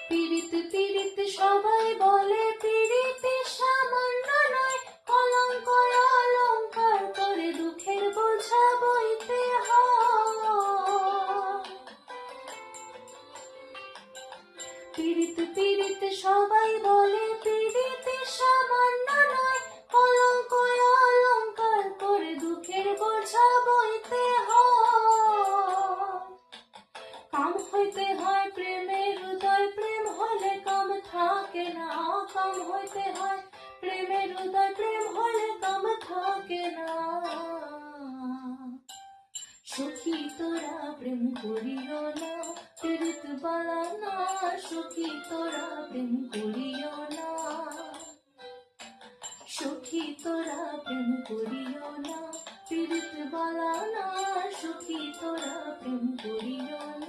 পীড়িত পীড়িত সবাই বলে পীড়িতে সামান্য নয়, কলঙ্ক অলঙ্কার করে দুঃখের বোঝা বইতে হয়। পীড়িত পীড়িত সবাই বলে পীড়িতে সামান্য নয়, কলঙ্ক অলঙ্কার করে দুঃখের বোঝা বইতে হয়। কাম হইতে হয় প্রেমের উদয়, প্রেম হলে কাম থাকে না। কাম হইতে হয় প্রেমের উদয়, প্রেম হলে কাম থাকে না। সখী তোরা প্রেম করিও না, পীড়িত বালা না। সখী তোরা প্রেম করিও না, সখী তোরা প্রেম করিও না, পীড়িত বালা না। সখী তোরা প্রেম করিও না।